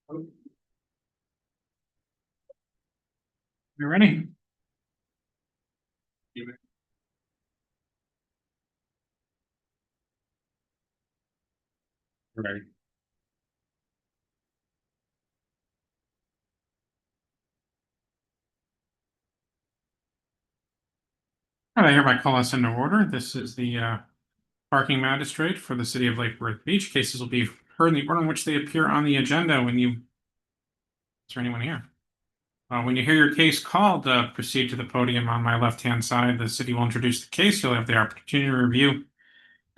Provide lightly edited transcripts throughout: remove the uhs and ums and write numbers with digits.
You ready? Ready. I hereby call us into order. This is the parking magistrate for the city of Lake Worth Beach. Cases will be heard in the order in which they appear on the agenda. Is there anyone here? When you hear your case called, proceed to the podium on my left-hand side. The city will introduce the case. You'll have the opportunity to review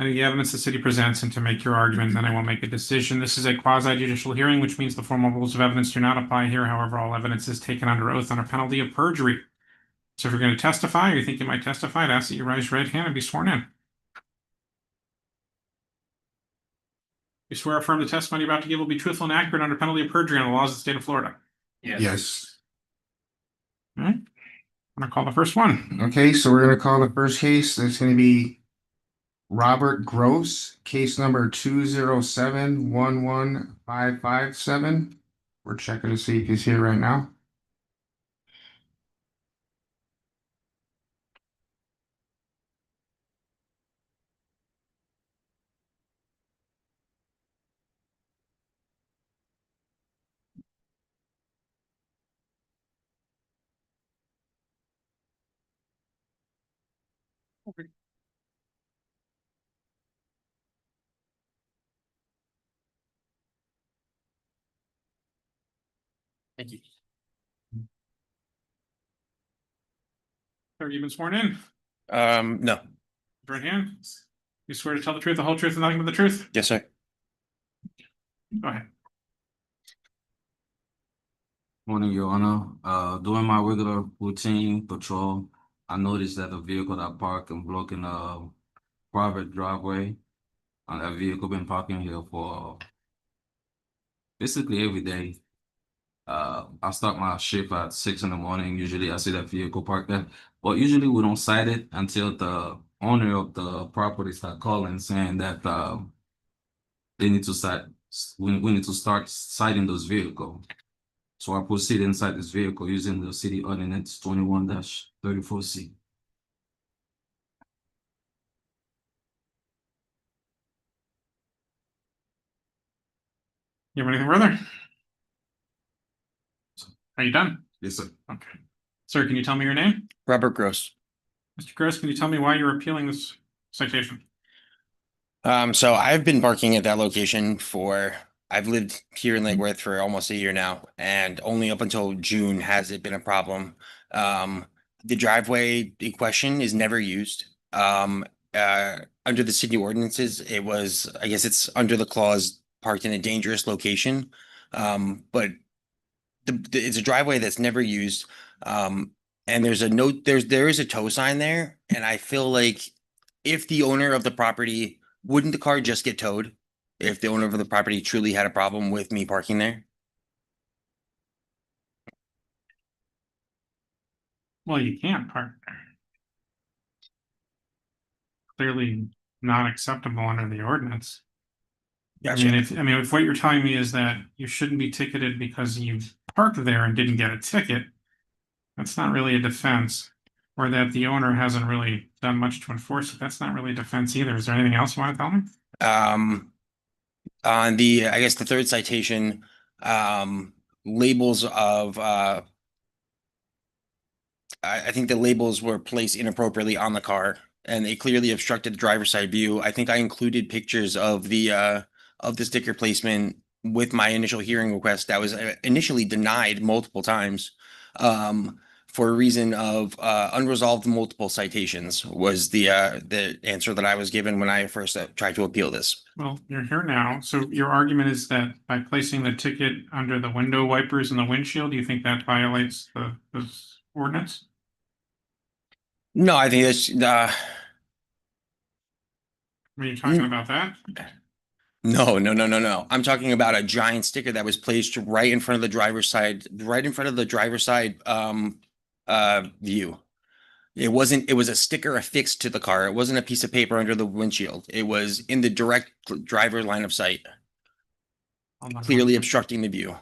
any of the evidence the city presents and to make your argument. Then I will make a decision. This is a quasi-judicial hearing, which means the formal rules of evidence do not apply here. However, all evidence is taken under oath on a penalty of perjury. So if you're going to testify or you think you might testify, I'd ask that you raise your right hand and be sworn in. You swear or affirm the testimony you're about to give will be truthful and accurate under penalty of perjury and the laws of the state of Florida. Yes. All right. I'm going to call the first one. Okay, so we're going to call the first case. That's going to be Robert Gross, case number 207-11557. We're checking to see if he's here right now. Thank you. Have you been sworn in? No. Right hand. You swear to tell the truth, the whole truth, and nothing but the truth? Yes, sir. Go ahead. Morning, Your Honor. During my regular routine patrol, I noticed that a vehicle that parked and blocking a private driveway, and that vehicle been parking here for basically every day. I start my shift at 6 in the morning. Usually I see that vehicle parked there, but usually we don't cite it until the owner of the property start calling saying that they need to cite. We need to start citing those vehicles. So I proceed inside this vehicle using the city ordinance 21-34C. You have anything further? Are you done? Yes, sir. Okay. Sir, can you tell me your name? Robert Gross. Mr. Gross, can you tell me why you're appealing this citation? So I've been parking at that location I've lived here in Lake Worth for almost a year now, and only up until June has it been a problem. The driveway in question is never used. Under the city ordinances, I guess it's under the clause parked in a dangerous location. But it's a driveway that's never used. And there's a note, there is a tow sign there, and I feel like if the owner of the property, wouldn't the car just get towed if the owner of the property truly had a problem with me parking there? Well, you can't park there. Clearly not acceptable under the ordinance. Gotcha. I mean, if what you're telling me is that you shouldn't be ticketed because you parked there and didn't get a ticket, that's not really a defense. Or that the owner hasn't really done much to enforce it, that's not really a defense either. Is there anything else you want to tell me? On I guess the third citation, labels of I think the labels were placed inappropriately on the car, and they clearly obstructed the driver's side view. I think I included pictures of the sticker placement with my initial hearing request that was initially denied multiple times. For a reason of unresolved multiple citations was the answer that I was given when I first tried to appeal this. Well, you're here now. So your argument is that by placing the ticket under the window wipers and the windshield, do you think that violates this ordinance? No, I think that's Were you talking about that? no. I'm talking about a giant sticker that was placed right in front of the driver's side, view. It was a sticker affixed to the car. It wasn't a piece of paper under the windshield. It was in the direct driver line of sight, clearly obstructing the view.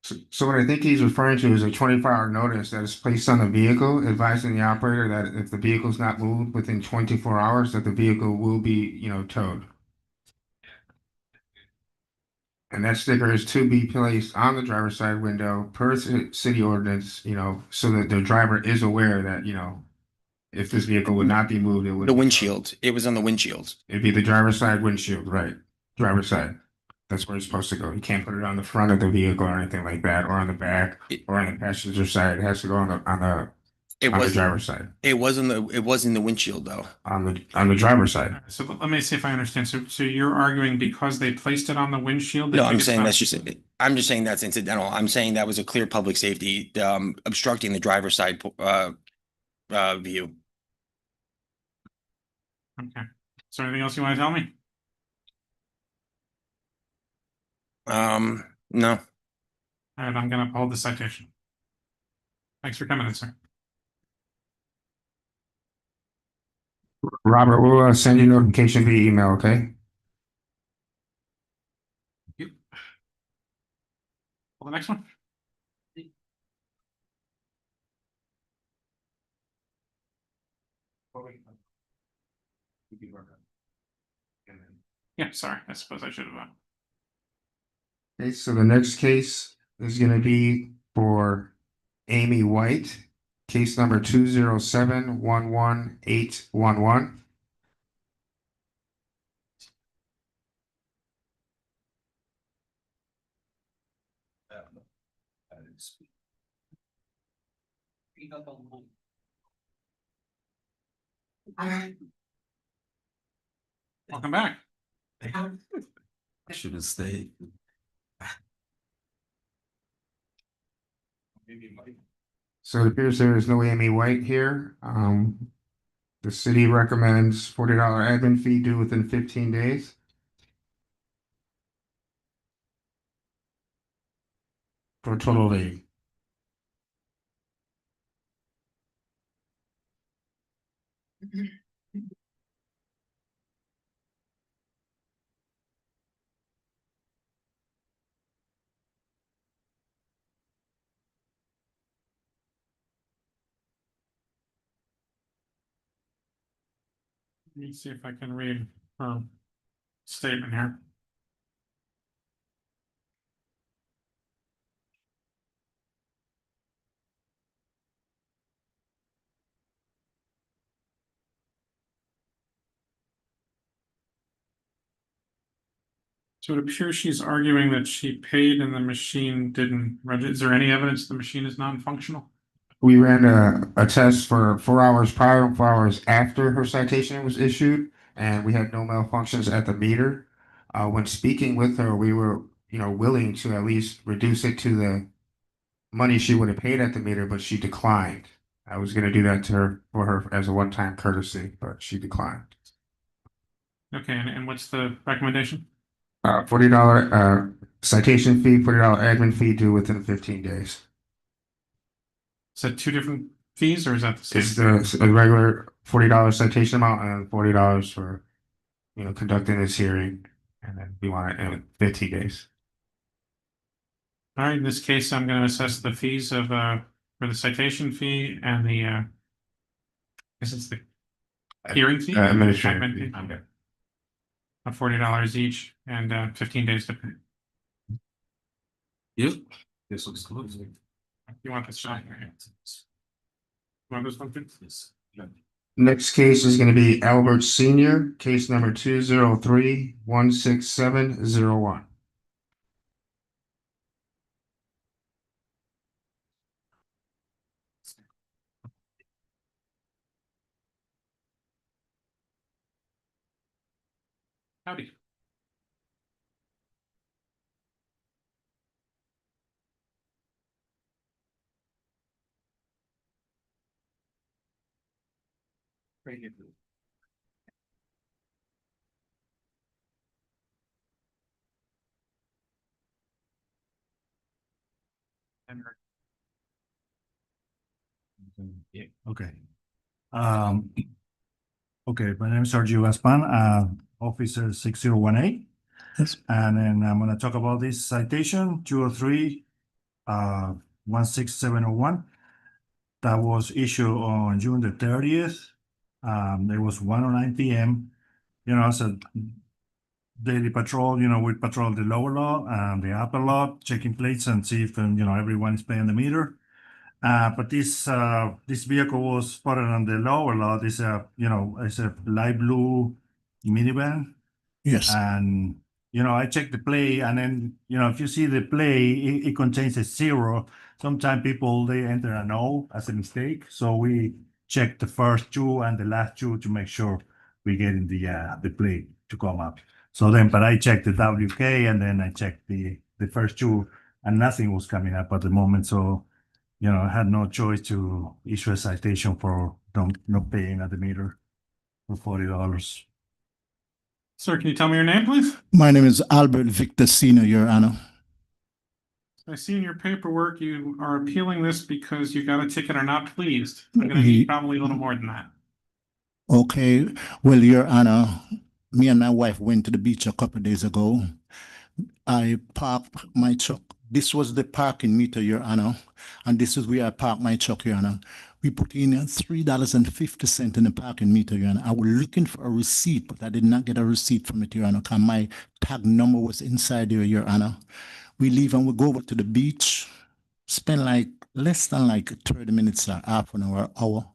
So what I think he's referring to is a 24-hour notice that is placed on the vehicle advising the operator that if the vehicle's not moved within 24 hours, that the vehicle will be, towed. And that sticker is to be placed on the driver's side window per city ordinance, so that the driver is aware that, if this vehicle would not be moved, it would The be towed. windshield, it was on the windshield. It'd be the driver's side windshield, right? Driver's side. That's where it's supposed to go. You can't put it on the front of the vehicle or anything like that, or on the back, or on the passenger side. It has to go on It the was, driver's side, it was in the windshield though. on the driver's side. So let me see if I understand. So you're arguing because they placed it on the windshield? they No, think I'm it's saying not- that's just, I'm just saying that's incidental. I'm saying that was a clear public safety, obstructing the driver's side, view. Okay. Is there anything else you want to tell me? No. All right, I'm gonna uphold the citation. Thanks for coming in, sir. Robert, we'll send you notification via email, okay? Well, the next one. Yeah, sorry. I suppose I should have. Okay, so the next case is gonna be for Amy White, case number 207-11811. Welcome back. I should have stayed. So it appears there is no Amy White here. The city recommends $40 admin fee due within 15 days. For a total of 80. Let me see if I can read her statement here. So it appears she's arguing that she paid and the machine didn't register. Is there any evidence the machine is non-functional? We ran a test for 4 hours prior and 4 hours after her citation was issued, and we had no malfunctions at the meter. When speaking with her, we were, willing to at least reduce it to the money she would have paid at the meter, but she declined. I was gonna do that to her for her as a one-time courtesy, but she declined. Okay, and what's the recommendation? $40 citation fee, $40 admin fee due within 15 days. Is that two different fees or is that the same? It's the regular $40 citation amount and $40 for, conducting this hearing. And then we want it in 15 days. All right, in this case, I'm gonna assess the fees of for the citation fee and the I guess it's the hearing fee. Administrative Admin fee. fee. Of $40 each and 15 days to pay. Yep. This looks close. You want this shot? You want this one, please? Next case is gonna be Albert Senior, case number 203-16701. Howdy. Yeah, okay. Okay, my name is Sergio Gaspan, officer 6018. Yes. And then I'm gonna talk about this citation, 203 16701 that was issued on June the 30th. It was 1:09 p.m. So daily patrol, we patrol the lower lot and the upper lot, checking plates and see if, everyone is paying the meter. But this vehicle was spotted on the lower lot. It's a light blue minivan. Yes. And, I checked the plate, and then, if you see the plate, it contains a 0. Sometimes people, they enter an O as a mistake. So we check the first 2 and the last 2 to make sure we get in the plate to come up. So then, but I checked the WK, and then I checked the first 2, and nothing was coming up at the moment. So, I had no choice to issue a citation for not paying at the meter for $40. Sir, can you tell me your name, please? My name is Albert Victor Senior, Your Honor. I see in your paperwork you are appealing this because you got a ticket or not pleased. I'm gonna need probably a little more than that. Okay. Well, Your Honor, me and my wife went to the beach a couple of days ago. I parked my truck. This was the parking meter, Your Honor, and this is where I parked my truck, Your Honor. We put in $3.50 in the parking meter, Your Honor. I was looking for a receipt, but I did not get a receipt from it, Your Honor, because my tag number was inside there, Your Honor. We leave and we go over to the beach, spend less than 30 minutes or half an hour.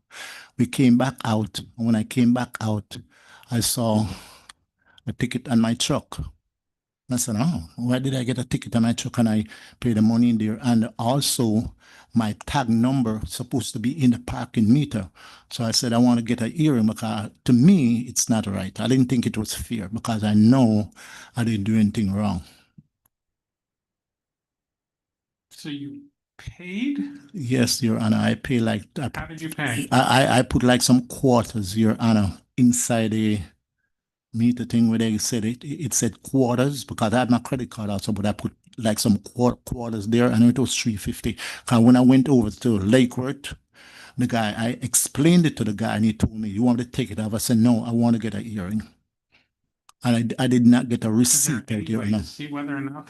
We came back out. And when I came back out, I saw a ticket on my truck. I said, oh, why did I get a ticket on my truck? And I paid the money in there. And also my tag number supposed to be in the parking meter. So I said, I want to get a hearing because to me, it's not right. I didn't think it was fair because I know I didn't do anything wrong. So you paid? Yes, Your Honor, I pay How did you pay? I put some quarters, Your Honor, inside the meter thing where they said it said quarters because I had my credit card also, but I put some quarters there, and it was $3.50. And when I went over to Lake Worth, the guy, I explained it to the guy, and he told me, "You want to take it off?" I said, "No, I want to get a hearing," and I did not get a Is there receipt. any way to see whether or not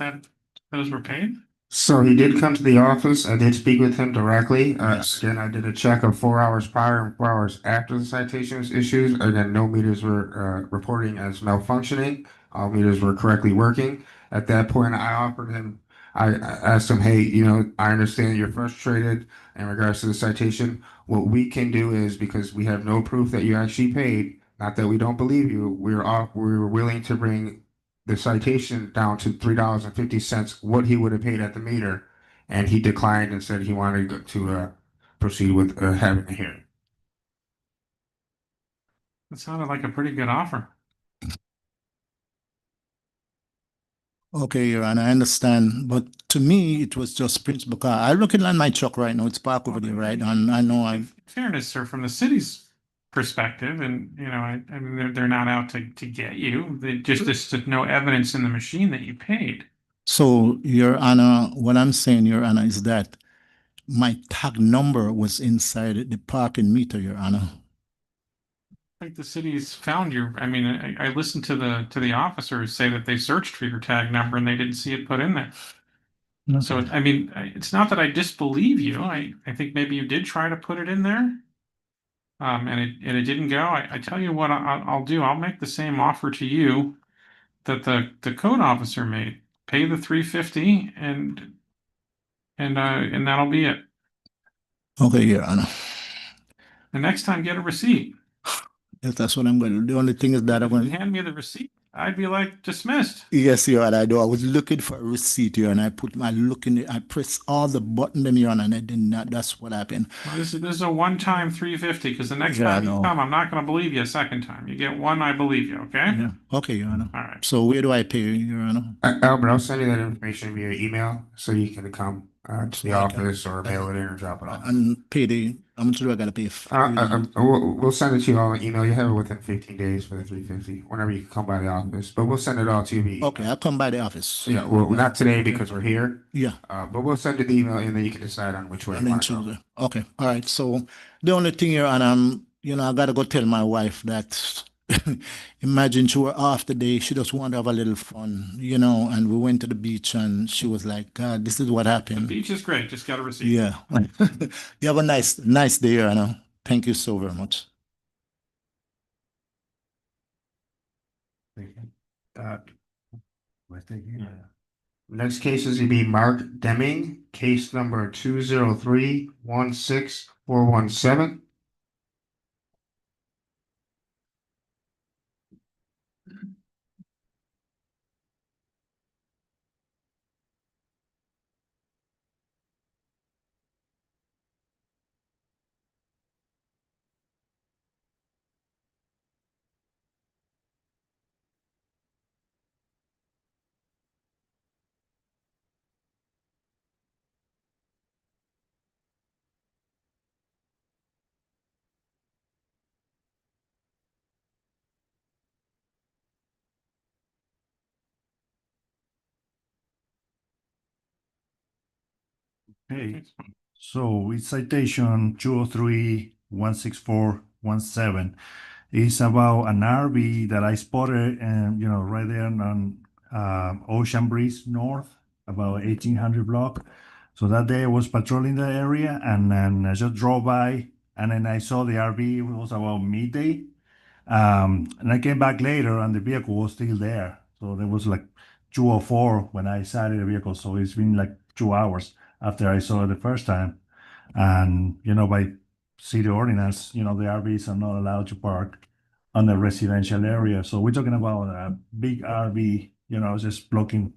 those were paid? So he did come to the office. I did speak with him directly. Yes. Again, I did a check of 4 hours prior and 4 hours after the citation was issued. Again, no meters were reporting as malfunctioning. All meters were correctly working. At that point, I asked him, hey, I understand you're frustrated in regards to the citation. What we can do is, because we have no proof that you actually paid, not that we don't believe you, we're willing to bring the citation down to $3.50, what he would have paid at the meter, and he declined and said he wanted to proceed with having a hearing. That sounded like a pretty good offer. Okay, Your Honor, I understand, but to me, it was just principle. I'm looking at my truck right now. It's parked over there, right? And I know In fairness, sir, from the city's perspective, and I mean, they're not out to get you. There's no evidence in the machine that you paid. So, Your Honor, what I'm saying, Your Honor, is that my tag number was inside the parking meter, Your Honor. I think the city's found your. I mean, I listened to the officers say that they searched for your tag number and they didn't see it put in there. So, I mean, it's not that I disbelieve you. I think maybe you did try to put it in there. And it didn't go. I tell you what I'll do. I'll make the same offer to you that the code officer made. Pay the $3.50 and that'll be it. Okay, Your Honor. The next time, get a receipt. Yes, that's what I'm going to do. The only thing is that I'm If you going to hand me the receipt, I'd be like dismissed. Yes, Your Honor, I do. I was looking for a receipt, Your Honor. I pressed all the button them, Your Honor, and I did not. That's what happened. Well, this is a one-time $3.50 because the next Yeah, I time you know. come, I'm not going to believe you a second time. You get one, I believe you. Okay. Yeah. Okay, Your Honor. All right. So where do I pay, Your Honor? Albert, I'll send you that information via email so you can come to the Okay. office or mail it in or drop it off. And pay how much do I gotta pay? We'll send it to you all in email. You have it within 15 days for the $3.50, whenever you can come by the office. But we'll send it all to you via email. Okay, I'll come by the office. Yeah, well, not today because we're here. Yeah. But we'll send you the email and then you can decide on which way And you then want to go. Tuesday. Okay. All right. So the only thing, Your Honor, I gotta go tell my wife that imagine she were off today. She just wanted to have a little fun, you know, and we went to the beach and she was like, God, this is what The happened. beach is great. Just got a receipt. Yeah. You have a nice day, Anna. Thank you so very much. Uh, Let's take it. Next case is gonna be Mark Deming, case number 203-16417. Hey, so it's citation 203-16417. It's about an RV that I spotted and right there on Ocean Breeze North, about 1800 block. So that day I was patrolling the area and then I just drove by and then I saw the RV. It was about midday. And I came back later and the vehicle was still there. So there was like 2:04 when I started the vehicle. So it's been like 2 hours after I saw it the first time. And, by city ordinance, the RVs are not allowed to park on the residential area. So we're talking about a big RV, just blocking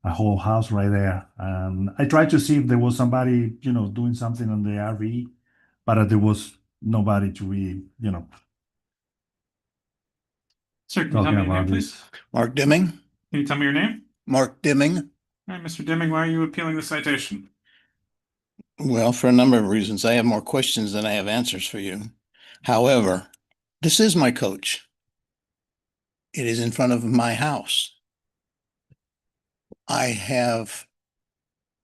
a whole house right there. And I tried to see if there was somebody, doing something on the RV, but there was nobody to be, Sir, can you tell talking me your name, about please? this. Mark Dimming. Can you tell me your name? Mark Dimming. All right, Mr. Deming, why are you appealing the citation? Well, for a number of reasons, I have more questions than I have answers for you. However, this is my coach. It is in front of my house. I have,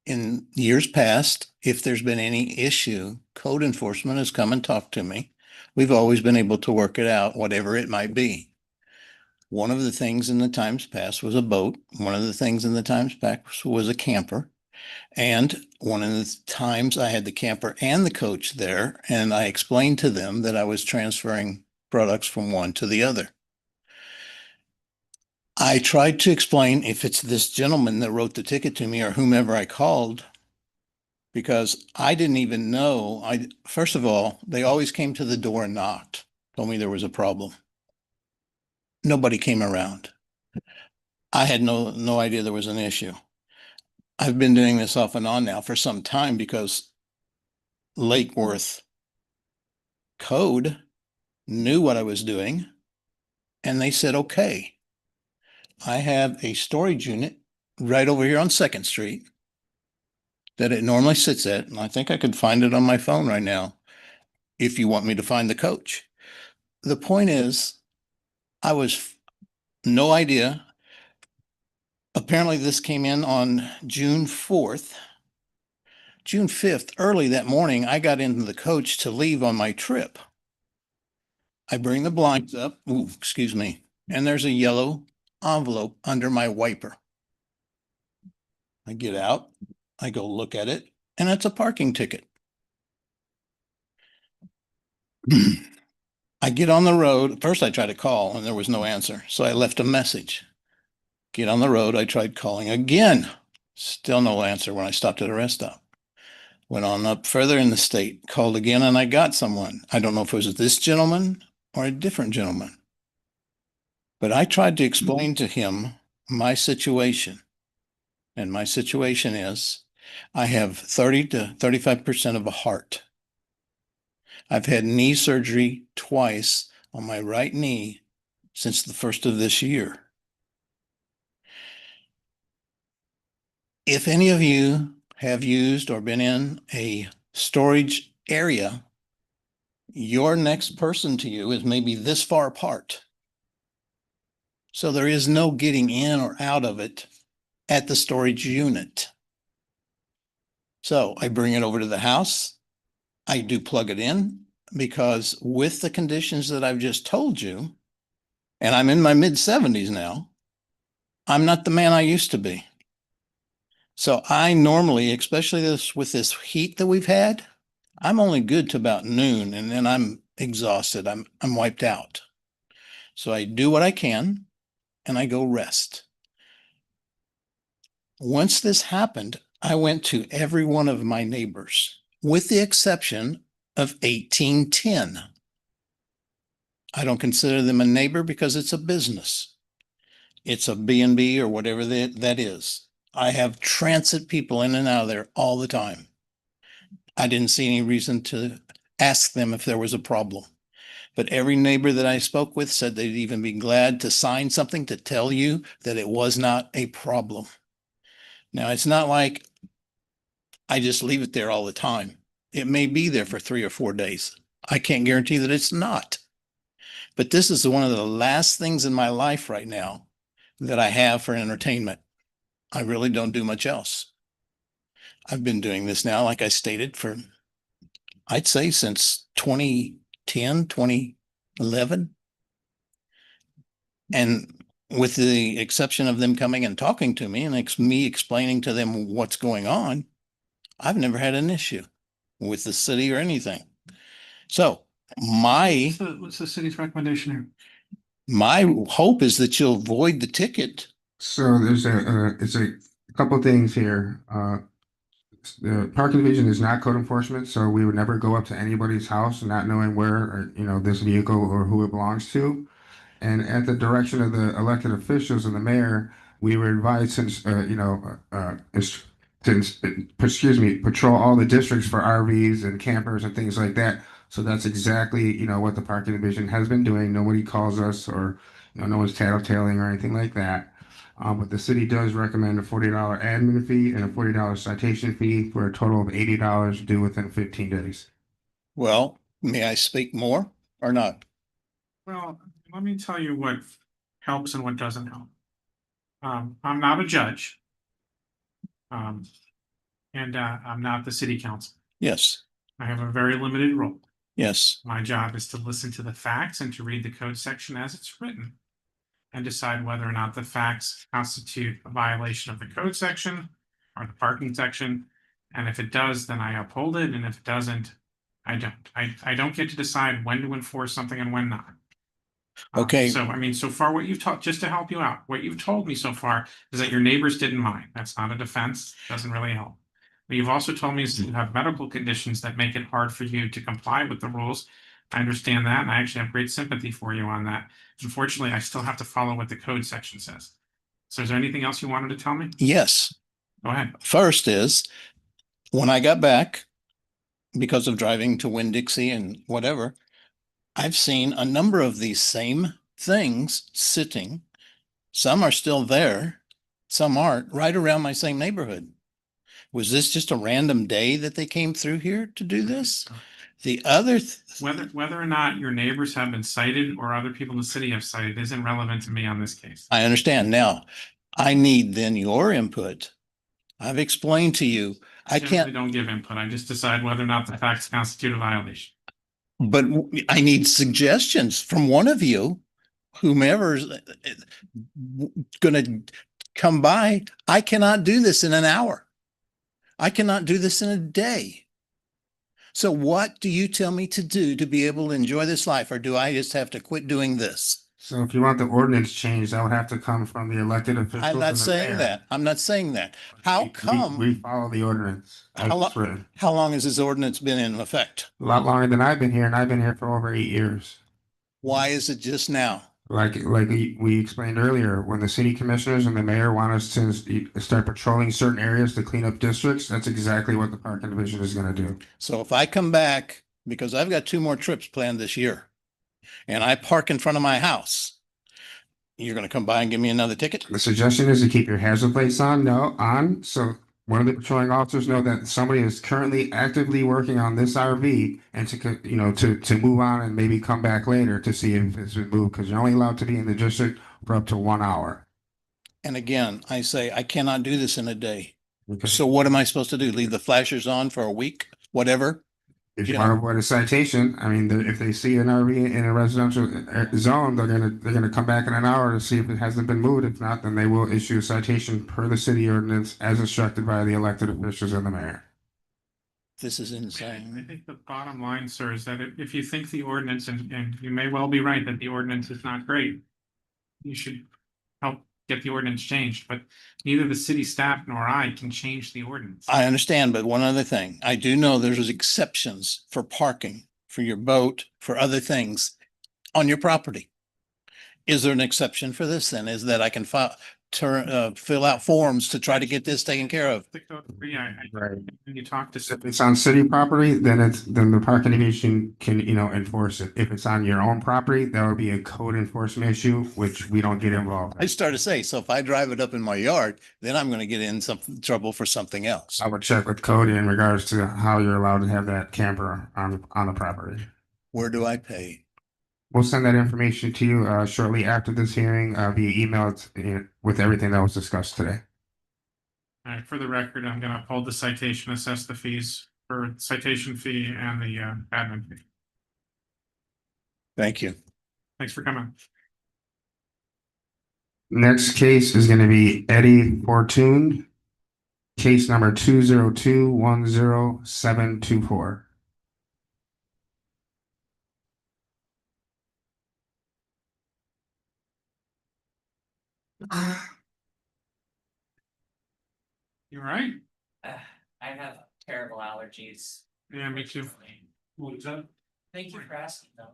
in years past, if there's been any issue, code enforcement has come and talked to me. We've always been able to work it out, whatever it might be. One of the things in the times past was a boat. One of the things in the times past was a camper. And one of the times I had the camper and the coach there, and I explained to them that I was transferring products from one to the other. I tried to explain if it's this gentleman that wrote the ticket to me or whomever I called, because I didn't even know. First of all, they always came to the door and knocked, told me there was a problem. Nobody came around. I had no idea there was an issue. I've been doing this off and on now for some time because Lake Worth code knew what I was doing, and they said, okay. I have a storage unit right over here on 2nd Street that it normally sits at, and I think I could find it on my phone right now if you want me to find the coach. The point is, I was no idea. Apparently, this came in on June 4th. June 5th, early that morning, I got into the coach to leave on my trip. I bring the blinds up, excuse me, and there's a yellow envelope under my wiper. I get out, I go look at it, and it's a parking ticket. I get on the road. First, I tried to call and there was no answer. So I left a message. Get on the road. I tried calling again. Still no answer when I stopped at a rest stop. Went on up further in the state, called again, and I got someone. I don't know if it was this gentleman or a different gentleman. But I tried to explain to him my situation. And my situation is I have 30 to 35% of a heart. I've had knee surgery twice on my right knee since the first of this year. If any of you have used or been in a storage area, your next person to you is maybe this far apart. So there is no getting in or out of it at the storage unit. So I bring it over to the house. I do plug it in because with the conditions that I've just told you, and I'm in my mid-70s now. I'm not the man I used to be. So I normally, especially this with this heat that we've had, I'm only good to about noon, and then I'm exhausted. I'm wiped out. So I do what I can and I go rest. Once this happened, I went to every one of my neighbors, with the exception of 1810. I don't consider them a neighbor because it's a business. It's a B&B or whatever that is. I have transit people in and out of there all the time. I didn't see any reason to ask them if there was a problem. But every neighbor that I spoke with said they'd even be glad to sign something to tell you that it was not a problem. Now, it's not like I just leave it there all the time. It may be there for 3 or 4 days. I can't guarantee that it's not. But this is one of the last things in my life right now that I have for entertainment. I really don't do much else. I've been doing this now, like I stated, for I'd say since 2010, 2011. And with the exception of them coming and talking to me and me explaining to them what's going on, I've never had an issue with the city or anything. So What's the city's recommendation here? my hope is that you'll avoid the ticket. So there's it's a couple things here. The parking division is not code enforcement, so we would never go up to anybody's house not knowing where, or, this vehicle or who it belongs to. And at the direction of the elected officials and the mayor, we were advised since, patrol all the districts for RVs and campers and things like that. So that's exactly, what the parking division has been doing. Nobody calls us or, no one's tattletaling or anything like that. But the city does recommend a $40 admin fee and a $40 citation fee for a total of $80 due within 15 days. Well, may I speak more or not? Well, let me tell you what helps and what doesn't help. I'm not a judge. And I'm not the city council. Yes, I have a very limited role. yes. My job is to listen to the facts and to read the code section as it's written and decide whether or not the facts constitute a violation of the code section or the parking section. And if it does, then I uphold it. And if it doesn't, I don't. I don't get to decide when to enforce something and when not. Okay. So, I mean, so far what you've taught, just to help you out, what you've told me so far is that your neighbors didn't mind. That's not a defense. Doesn't really help. But you've also told me is that you have medical conditions that make it hard for you to comply with the rules. I understand that, and I actually have great sympathy for you on that. Unfortunately, I still have to follow what the code section says. So is there anything else you wanted to tell me? Yes. Go ahead. First is when I got back because of driving to Winn-Dixie and whatever, I've seen a number of these same things sitting. Some are still there, some aren't, right around my same neighborhood. Was this just a random day that they came through here to do this? The other Whether or not your neighbors have been cited or other people in the city have cited isn't relevant to me on this case. I understand. Now, I need then your input. I've explained to you, I Generally can't, don't give input. I just decide whether or not the facts constitute a violation. but I need suggestions from one of you, whomever's going to come by. I cannot do this in an hour. I cannot do this in a day. So what do you tell me to do to be able to enjoy this life? Or do I just have to quit doing this? So if you want the ordinance changed, that would have to come from the elected officials. I'm not and the saying mayor. that. I'm not saying that. How come? We follow the ordinance as How it's written. How long has this ordinance been in effect? A lot longer than I've been here, and I've been here for over 8 years. Why is it just now? Like we explained earlier, when the city commissioners and the mayor want us to start patrolling certain areas to clean up districts, that's exactly what the parking division is going to do. So if I come back, because I've got 2 more trips planned this year, and I park in front of my house, you're going to come by and give me another ticket? The suggestion is to keep your hazard plates on, so one of the patrolling officers know that somebody is currently actively working on this RV, and to move on and maybe come back later to see if it's been moved, because you're only allowed to be in the district for up to 1 hour. And again, I say I cannot do this in a day. Okay. So what am I supposed to do? Leave the flashers on for a week? Whatever? If You you want know. to avoid a citation, I mean, if they see an RV in a residential zone, they're gonna come back in an hour to see if it hasn't been moved. If not, then they will issue a citation per the city ordinance as instructed by the elected officials and the mayor. This is I insane. think the bottom line, sir, is that if you think the ordinance, and you may well be right that the ordinance is not great, you should help get the ordinance changed, but neither the city staff nor I can change the ordinance. I understand, but one other thing, I do know there's exceptions for parking, for your boat, for other things on your property. Is there an exception for this then? Is that I can fill out forms to try to get this taken care of? The code three, Right. when you talk to. If it's on city property, then the parking division can, enforce it. If it's on your own property, that would be a code enforcement issue, which we don't get involved I in. started to say, so if I drive it up in my yard, then I'm gonna get in some trouble for something else. I would check with Cody in regards to how you're allowed to have that camper on the property. Where do I pay? We'll send that information to you shortly after this hearing via email with everything that was discussed today. All right, for the record, I'm gonna uphold the citation, assess the fees for citation fee and the admin fee. Thank you. Thanks for coming. Next case is going to be Eddie Fortune, case number 202-10724. You all right? I have terrible allergies. Yeah, me too. What's up? Thank you for asking though.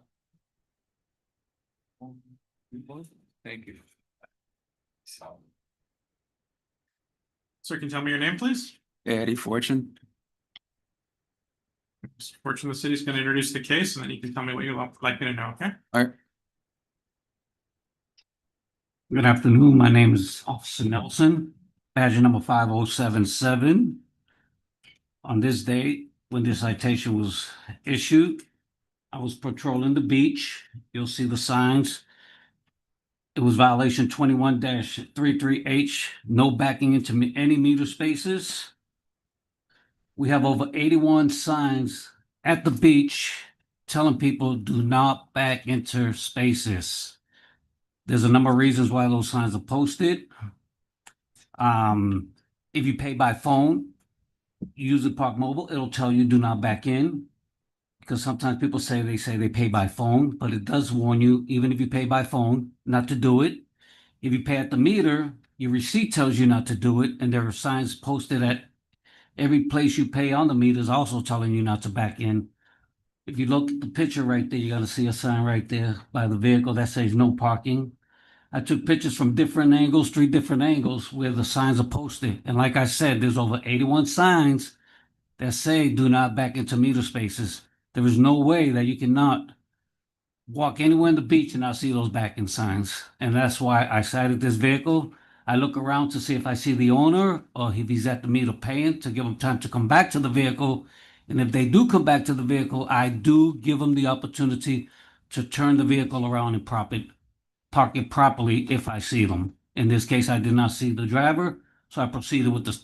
Thank you. Sir, can you tell me your name, please? Eddie Fortune. Mr. Fortune, the city's gonna introduce the case, and then you can tell me what you'd like me to know, okay? All right. Good afternoon. My name is Officer Nelson, badge number 5077. On this date, when this citation was issued, I was patrolling the beach. You'll see the signs. It was violation 21-33H, no backing into any meter spaces. We have over 81 signs at the beach telling people do not back into spaces. There's a number of reasons why those signs are posted. If you pay by phone, use the Park Mobile, it'll tell you do not back in. Because sometimes people say they pay by phone, but it does warn you, even if you pay by phone, not to do it. If you pay at the meter, your receipt tells you not to do it, and there are signs posted at every place you pay on the meters also telling you not to back in. If you look at the picture right there, you're gonna see a sign right there by the vehicle that says no parking. I took pictures from different angles, 3 different angles where the signs are posted. And like I said, there's over 81 signs that say do not back into meter spaces. There is no way that you cannot walk anywhere in the beach and not see those backing signs. And that's why I cited this vehicle. I look around to see if I see the owner or if he's at the meter paying to give them time to come back to the vehicle. And if they do come back to the vehicle, I do give them the opportunity to turn the vehicle around and park it properly if I see them. In this case, I did not see the driver, so I proceeded with the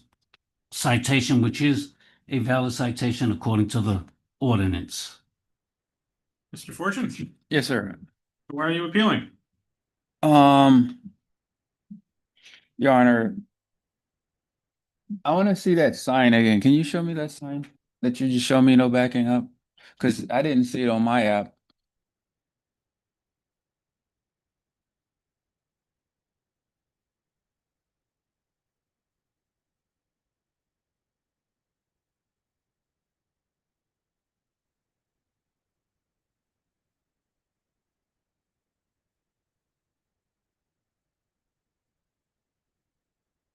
citation, which is a valid citation according to the ordinance. Mr. Fortune, Yes, sir. why are you appealing? Your Honor, I want to see that sign again. Can you show me that sign that you just showed me, no backing up? Because I didn't see it on my app.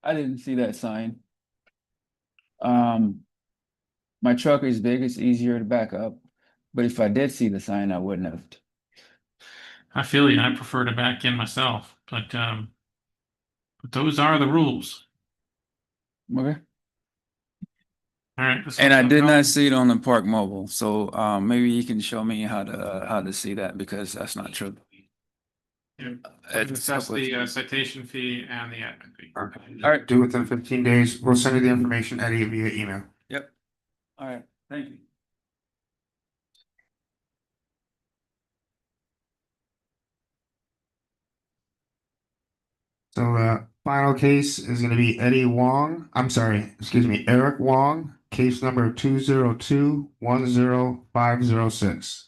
I didn't see that sign. My truck is big, it's easier to back up. But if I did see the sign, I wouldn't have. I feel you. I prefer to back in myself, but those are the rules. Okay. All right. And I did not see it on the Park Mobile, so maybe you can show me how to see that, because that's not true. Assess the citation fee and the admin fee. All right, do within 15 days. We'll send you the information, Eddie, via email. Yep. All right, thank you. So the final case is going to be Eric Wong, case number 202-10506.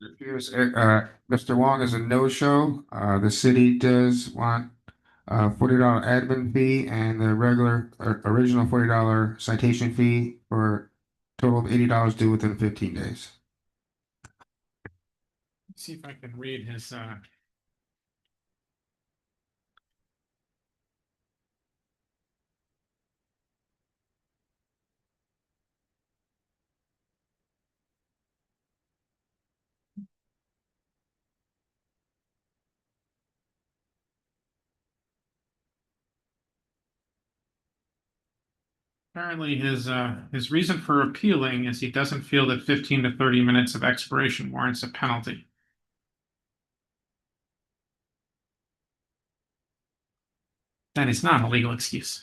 It appears Mr. Wong is a no-show. The city does want $40 admin fee and the regular original $40 citation fee for a total of $80 due within 15 days. See if I can read his apparently his reason for appealing is he doesn't feel that 15 to 30 minutes of expiration warrants a penalty. That is not a legal excuse.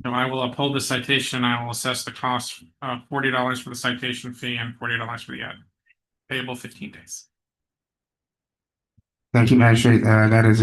So I will uphold the citation. I will assess the cost of $40 for the citation fee and $40 for the ad, payable 15 days. Thank you, Magistrate. That is it.